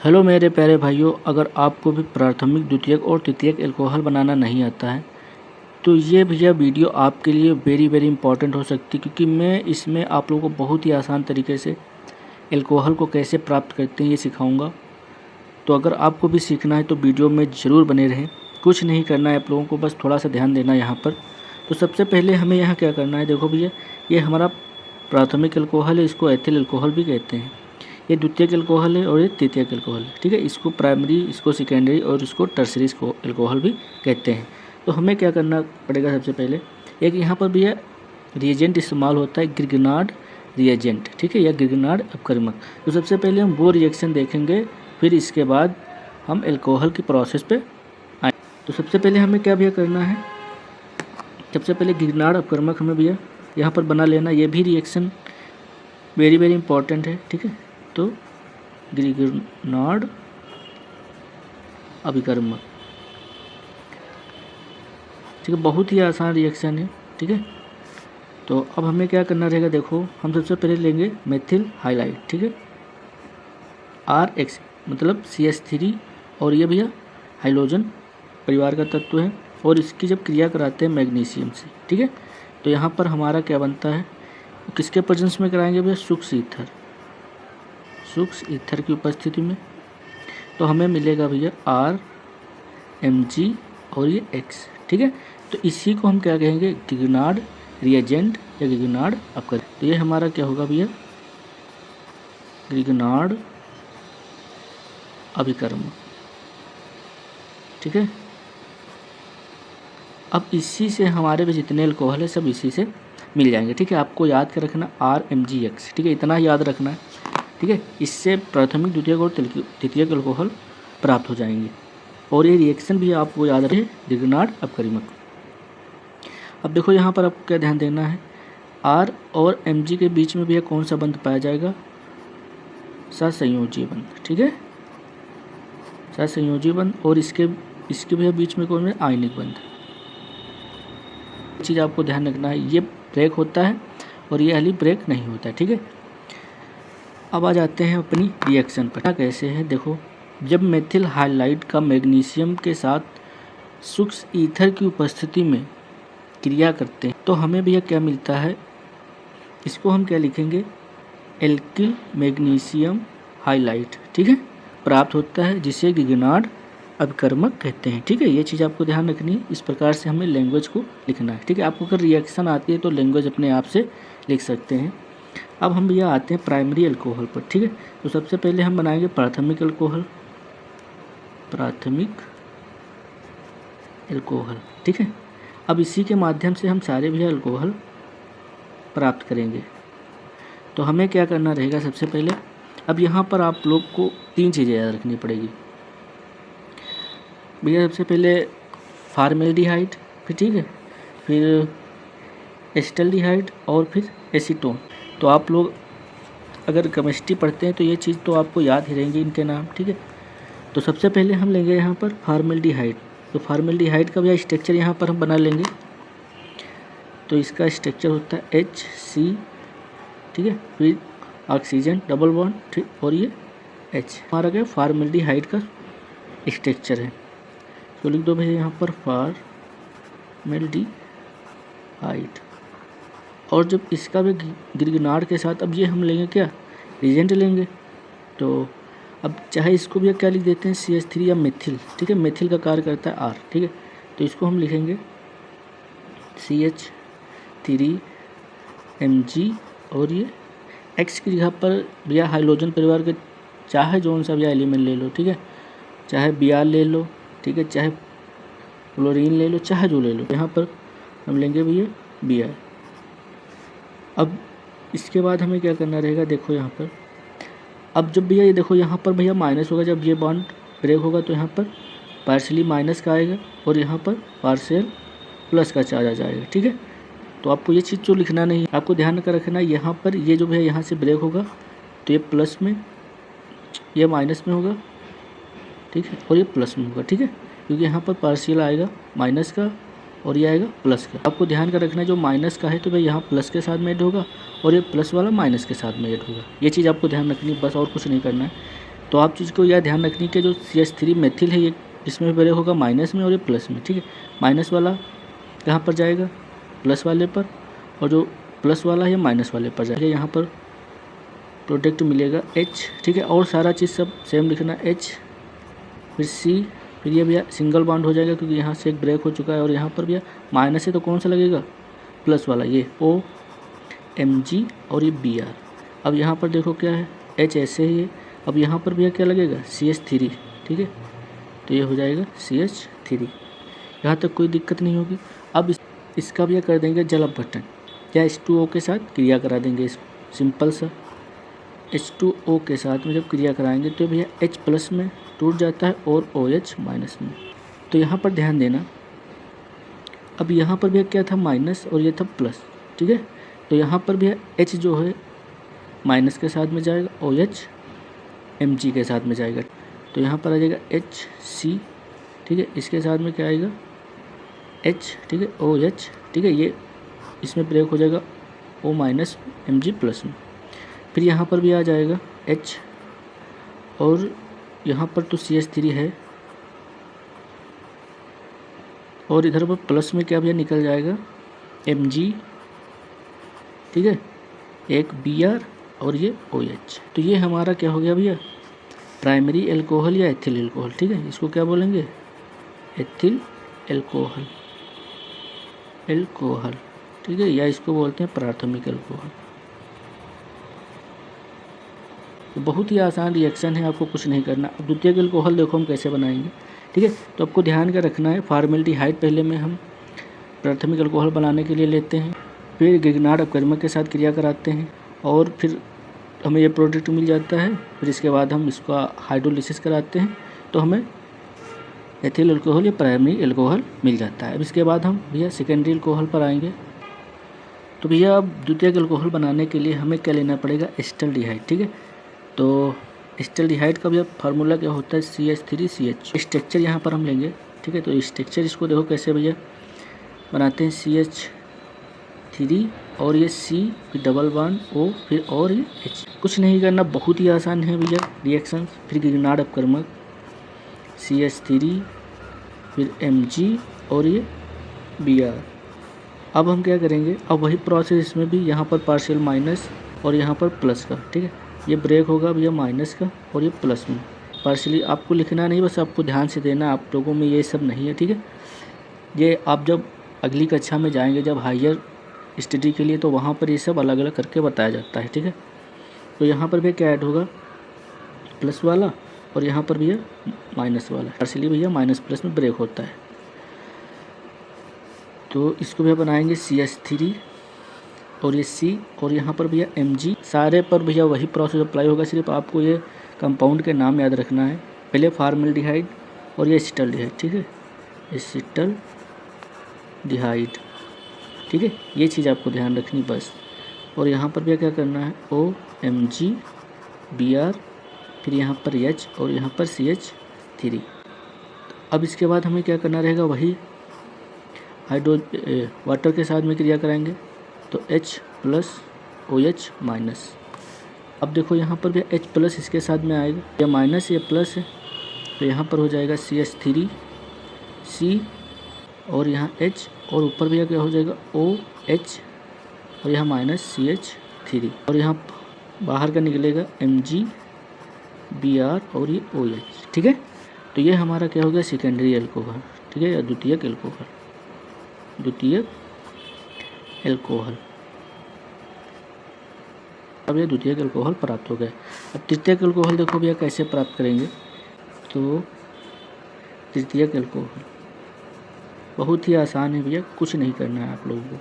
Hello मेरे प्यारे भाइयों, अगर आपको भी प्राथमिक, द्वितीयक और तृतीयक अल्कोहल बनाना नहीं आता है तो ये भैया वीडियो आपके लिए वेरी वेरी इंपॉर्टेंट हो सकती है, क्योंकि मैं इसमें आप लोगों को बहुत ही आसान तरीके से अल्कोहल को कैसे प्राप्त करते हैं ये सिखाऊंगा। तो अगर आपको भी सीखना है तो वीडियो में ज़रूर बने रहें। कुछ नहीं करना है आप लोगों को, बस थोड़ा सा ध्यान देना है यहाँ पर। तो सबसे पहले हमें यहाँ क्या करना है, देखो भैया ये हमारा प्राथमिक अल्कोहल है, इसको एथिल अल्कोहल भी कहते हैं। ये द्वितीयक अल्कोहल है और ये तृतीयक अल्कोहल है, ठीक है। इसको प्राइमरी, इसको सेकेंडरी और इसको टर्सरी इसको अल्कोहल भी कहते हैं। तो हमें क्या करना पड़ेगा, सबसे पहले एक यहाँ पर भी है रिएजेंट इस्तेमाल होता है, ग्रिग्नार्ड रिएजेंट, ठीक है, या ग्रिग्नार्ड अपकर्मक। तो सबसे पहले हम वो रिएक्शन देखेंगे, फिर इसके बाद हम अल्कोहल की प्रोसेस पे आए। तो सबसे पहले हमें क्या भैया करना है, सबसे पहले ग्रिग्नार्ड अपकर्मक हमें भैया यहाँ पर बना लेना। ये भी रिएक्शन वेरी वेरी इंपॉर्टेंट है, ठीक है। तो ग्रिग्नार्ड अभिकर्मक, ठीक है, बहुत ही आसान रिएक्शन है, ठीक है। तो अब हमें क्या करना रहेगा, देखो हम सबसे पहले लेंगे मेथिल हाइलाइड, ठीक है, RX मतलब CH3, और ये भैया हाइड्रोजन परिवार का तत्व है, और इसकी जब क्रिया कराते हैं मैग्नीशियम से, ठीक है। तो यहाँ पर हमारा क्या बनता है, किसके प्रेजेंस में कराएंगे भैया, सूक्ष्म ईथर की उपस्थिति में। तो हमें मिलेगा भैया RMG और ये X, ठीक है। तो इसी को हम क्या कहेंगे, ग्रिग्नार्ड रिएजेंट या ग्रिग्नार्ड अपकर्मक। तो ये हमारा क्या होगा भैया, ग्रिग्नार्ड अभिकर्मक, ठीक है। अब इसी से हमारे भी जितने अल्कोहल है सब इसी से मिल जाएंगे, ठीक है। आपको याद कर रखना RMGX, ठीक है, इतना याद रखना है, ठीक है। इससे प्राथमिक, द्वितीयक और तृतीयक अल्कोहल प्राप्त हो जाएंगे। और ये रिएक्शन भी आपको याद रहे, ग्रिग्नार्ड अपकर्मक। अब देखो यहाँ पर आपको क्या ध्यान देना है, R और Mg के बीच में भी कौन सा बंध पाया जाएगा, सहसंयोजी बंध, ठीक है, सहसंयोजी बंध। और इसके भी बीच में कौन है, आयनिक बंध। चीज़ आपको ध्यान रखना है, ये ब्रेक होता है और ये वाली ब्रेक नहीं होता है, ठीक है। अब आ जाते हैं अपनी रिएक्शन पर। कैसे है, देखो जब मेथिल हाइलाइड का मैग्नीशियम के साथ सूक्ष्म ईथर की उपस्थिति में क्रिया करते हैं तो हमें भैया क्या मिलता है, इसको हम क्या लिखेंगे, एल्किल मैग्नीशियम हाइलाइड, ठीक है, प्राप्त होता है, जिसे ग्रिग्नार्ड अभिकर्मक कहते हैं, ठीक है। ये चीज़ आपको ध्यान रखनी है, इस प्रकार से हमें लैंग्वेज को लिखना है, ठीक है। आपको अगर रिएक्शन आती है तो लैंग्वेज अपने आप से लिख सकते हैं। अब हम भैया आते हैं प्राइमरी अल्कोहल पर, ठीक है। तो सबसे पहले हम बनाएंगे प्राथमिक अल्कोहल, ठीक है। अब इसी के माध्यम से हम सारे भैया अल्कोहल प्राप्त करेंगे। तो हमें क्या करना रहेगा, सबसे पहले अब यहाँ पर आप लोग को 3 चीज़ें याद रखनी पड़ेगी भैया। सबसे पहले फॉर्मेल्डिहाइड, फिर ठीक है, फिर एसिटाल्डिहाइड और फिर एसीटोन। तो आप लोग अगर केमिस्ट्री पढ़ते हैं तो ये चीज़ तो आपको याद ही रहेंगे इनके नाम, ठीक है। तो सबसे पहले हम लेंगे यहाँ पर फॉर्मेल्डिहाइड। तो फॉर्मेल्डिहाइड का भैया स्ट्रक्चर यहाँ पर हम बना लेंगे। तो इसका स्ट्रक्चर होता है HC, ठीक है, फिर ऑक्सीजन डबल बॉन्ड, ठीक, और ये H हमारा क्या फॉर्मेल्डिहाइड का स्ट्रक्चर है। तो लिख दो भैया यहाँ पर फॉर्मेल्डिहाइड। और जब इसका भी ग्रिग्नार्ड के साथ, अब ये हम लेंगे क्या, रिएजेंट लेंगे। तो अब चाहे इसको भी क्या लिख देते हैं, CH3 या मेथिल, ठीक है, मेथिल का कार्य करता है R, ठीक है। तो इसको हम लिखेंगे CH3Mg और ये X की जगह पर भैया हाइड्रोजन परिवार के चाहे जो सा भैया एलिमेंट ले लो, ठीक है, चाहे Br ले लो, ठीक है, चाहे फ्लोरीन ले लो, चाहे जो ले लो। यहाँ पर हम लेंगे भैया Br। अब इसके बाद हमें क्या करना रहेगा, देखो यहाँ पर अब जब भैया ये देखो यहाँ पर भैया माइनस होगा, जब ये बॉन्ड ब्रेक होगा तो यहाँ पर पार्शियली माइनस का आएगा और यहाँ पर पार्शियल प्लस का चार्ज आ जाएगा, ठीक है। तो आपको ये चीज़ जो लिखना नहीं है, आपको ध्यान कर रखना, यहाँ पर ये जो भैया यहाँ से ब्रेक होगा तो ये प्लस में, ये माइनस में होगा, ठीक है, और ये प्लस में होगा, ठीक है, क्योंकि यहाँ पर पार्शियल आएगा माइनस का और ये आएगा प्लस का। आपको ध्यान कर रखना है, जो माइनस का है तो भाई यहाँ प्लस के साथ में ऐड होगा और ये प्लस वाला माइनस के साथ में ऐड होगा। ये चीज़ आपको ध्यान रखनी है, बस और कुछ नहीं करना है। तो आप चीज़ को यह ध्यान रखनी कि जो CH3 मेथिल है ये इसमें ब्रेक होगा माइनस में और ये प्लस में, ठीक है। माइनस वाला कहाँ पर जाएगा, प्लस वाले पर, और जो प्लस वाला है माइनस वाले पर जाएगा। यहाँ पर प्रोडक्ट मिलेगा H, ठीक है। और सारा चीज़ सब सेम लिखना, H फिर C, फिर ये भैया सिंगल बॉन्ड हो जाएगा क्योंकि यहाँ से एक ब्रेक हो चुका है, और यहाँ पर भैया माइनस है तो कौन सा लगेगा, प्लस वाला, ये OMG और ये Br। अब यहाँ पर देखो क्या है, H ऐसे ही है। अब यहाँ पर भैया क्या लगेगा, CH3, ठीक है। तो ये हो जाएगा CH3, यहाँ तक कोई दिक्कत नहीं होगी। अब इसका भैया कर देंगे जल अपघटन, या H2O के साथ क्रिया करा देंगे इसको, सिंपल सा। H2O के साथ में जब क्रिया कराएंगे तो भैया H प्लस में टूट जाता है और OH माइनस में। तो यहाँ पर ध्यान देना, अब यहाँ पर भैया क्या था, माइनस, और ये था प्लस, ठीक है। तो यहाँ पर भैया H जो है माइनस के साथ में जाएगा, OH Mg के साथ में जाएगा। तो यहाँ पर आ जाएगा HC, ठीक है। इसके साथ में क्या आएगा, H, ठीक है, OH, ठीक है। ये इसमें ब्रेक हो जाएगा O माइनस Mg प्लस में। फिर यहाँ पर भी आ जाएगा H, और यहाँ पर तो CH3 है, और इधर पर प्लस में क्या भैया निकल जाएगा Mg, ठीक है, एक Br और ये OH। तो ये हमारा क्या हो गया भैया, प्राइमरी एल्कोहल या एथिल एल्कोहल, ठीक है। इसको क्या बोलेंगे, एथिल एल्कोहल, ठीक है, या इसको बोलते हैं प्राथमिक एल्कोहल। तो बहुत ही आसान रिएक्शन है, आपको कुछ नहीं करना। अब द्वितीयक एल्कोहल देखो हम कैसे बनाएंगे, ठीक है। तो आपको ध्यान का रखना है, फॉर्मेल्डिहाइड पहले में हम प्राथमिक एल्कोहल बनाने के लिए लेते हैं, फिर गिगनार्ड अपकर्मक के साथ क्रिया कराते हैं, और फिर हमें ये प्रोडक्ट मिल जाता है। फिर इसके बाद हम इसका हाइड्रोलिसिस कराते हैं तो हमें एथिल एल्कोहल या प्राइमरी एल्कोहल मिल जाता है। अब इसके बाद हम भैया सेकेंडरी एल्कोहल पर आएंगे। तो भैया अब द्वितीयक एल्कोहल बनाने के लिए हमें क्या लेना पड़ेगा, एस्टल्डिहाइड, ठीक है। तो एस्टल्डिहाइड का भैया फार्मूला क्या होता है, CH3CH। स्ट्रक्चर यहाँ पर हम लेंगे, ठीक है। तो स्ट्रक्चर इसको देखो कैसे भैया बनाते हैं, CH3 और ये C, फिर डबल बॉन्ड O, फिर और ये H। कुछ नहीं करना, बहुत ही आसान है भैया रिएक्शन। फिर गिगनार्ड अपकर्मक, CH3, फिर Mg और ये Br। अब हम क्या करेंगे, अब वही प्रोसेस इसमें भी, यहाँ पर पार्शियल माइनस और यहाँ पर प्लस का, ठीक है। ये ब्रेक होगा भैया माइनस का और ये प्लस में, पार्शियली आपको लिखना नहीं, बस आपको ध्यान से देना, आप लोगों में ये सब नहीं है, ठीक है। ये आप जब अगली कक्षा में जाएंगे, जब हायर स्टडी के लिए, तो वहाँ पर ये सब अलग अलग करके बताया जाता है, ठीक है। तो यहाँ पर भैया क्या ऐड होगा, प्लस वाला, और यहाँ पर भैया माइनस वाला, पार्शियली भैया माइनस प्लस में ब्रेक होता है। तो इसको भैया बनाएंगे CH3 और ये C, और यहाँ पर भैया Mg। सारे पर भैया वही प्रोसेस अप्लाई होगा, सिर्फ आपको ये कंपाउंड के नाम याद रखना है। पहले फॉर्मेल्डिहाइड और ये एसिटल्डिहाइड, ठीक है, एसिटल्डिहाइड, ठीक है। ये चीज़ आपको ध्यान रखनी बस। और यहाँ पर भैया क्या करना है, OMG Br, फिर यहाँ पर H और यहाँ पर CH3। अब इसके बाद हमें क्या करना रहेगा, वही वाटर के साथ में क्रिया कराएंगे, तो H प्लस OH माइनस। अब देखो यहाँ पर भी H प्लस इसके साथ में आएगा, या माइनस या प्लस है, तो यहाँ पर हो जाएगा CH3 C और यहाँ H, और ऊपर भी क्या हो जाएगा OH और यहाँ माइनस CH3, और यहाँ बाहर का निकलेगा Mg Br और ये OH, ठीक है। तो ये हमारा क्या हो गया, सेकेंडरी एल्कोहल, ठीक है, या द्वितीयक एल्कोहल, द्वितीयक एल्कोहल। अब ये द्वितीयक एल्कोहल प्राप्त हो गए। अब तृतीयक एल्कोहल देखो भैया कैसे प्राप्त करेंगे, तो तृतीयक एल्कोहल बहुत ही आसान है भैया, कुछ नहीं करना है आप लोगों को,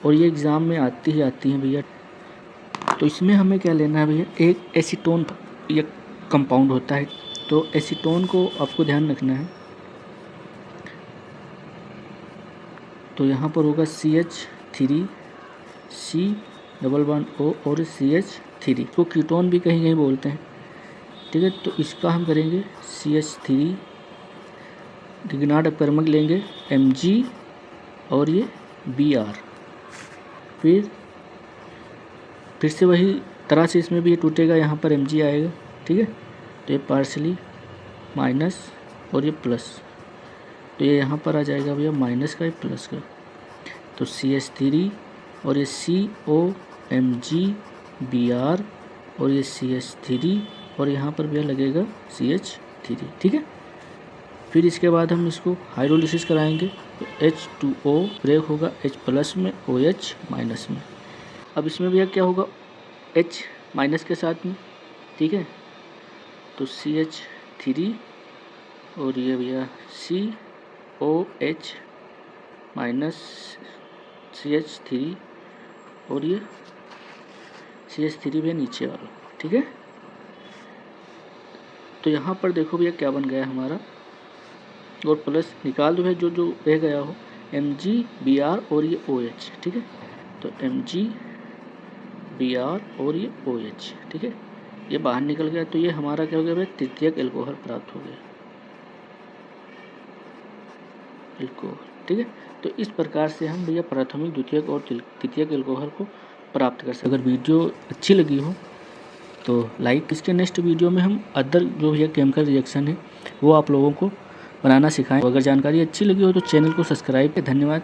और ये एग्ज़ाम में आती है भैया। तो इसमें हमें क्या लेना है भैया, एक एसीटोन ये कंपाउंड होता है, तो एसीटोन को आपको ध्यान रखना है। तो यहाँ पर होगा CH3 C double bond O और CH3, इसको कीटोन भी कहीं कहीं बोलते हैं, ठीक है। तो इसका हम करेंगे CH3, गिगनार्ड अपकर्मक लेंगे Mg और ये Br, फिर से वही तरह से इसमें भी ये टूटेगा, यहाँ पर Mg आएगा, ठीक है, तो ये पार्शली माइनस और ये प्लस, तो ये यहाँ पर आ जाएगा भैया माइनस का, ये प्लस का। तो CH3 और ये COMgBr और ये CH3 और यहाँ पर भैया लगेगा CH3, ठीक है। फिर इसके बाद हम इसको हाइड्रोलिसिस कराएंगे, तो H2O ब्रेक होगा H प्लस में, OH माइनस में। अब इसमें भैया क्या होगा, H माइनस के साथ में, ठीक है। तो CH3 और ये भैया COH माइनस CH3 और ये CH3 भैया नीचे वाला, ठीक है। तो यहाँ पर देखो भैया क्या बन गया हमारा, और प्लस निकाल दो है जो जो रह गया हो, MgBr और ये OH, ठीक है। तो MgBr और ये OH, ठीक है, ये बाहर निकल गया। तो ये हमारा क्या हो गया भैया, तृतीयक एल्कोहल प्राप्त हो गया, एल्कोहल, ठीक है। तो इस प्रकार से हम भैया प्राथमिक, द्वितीयक और तृतीयक एल्कोहल को प्राप्त कर सकते। अगर वीडियो अच्छी लगी हो तो लाइक। इसके नेक्स्ट वीडियो में हम अदर जो भैया केमिकल रिएक्शन है वो आप लोगों को बनाना सिखाएं। अगर जानकारी अच्छी लगी हो तो चैनल को सब्सक्राइब करें। धन्यवाद।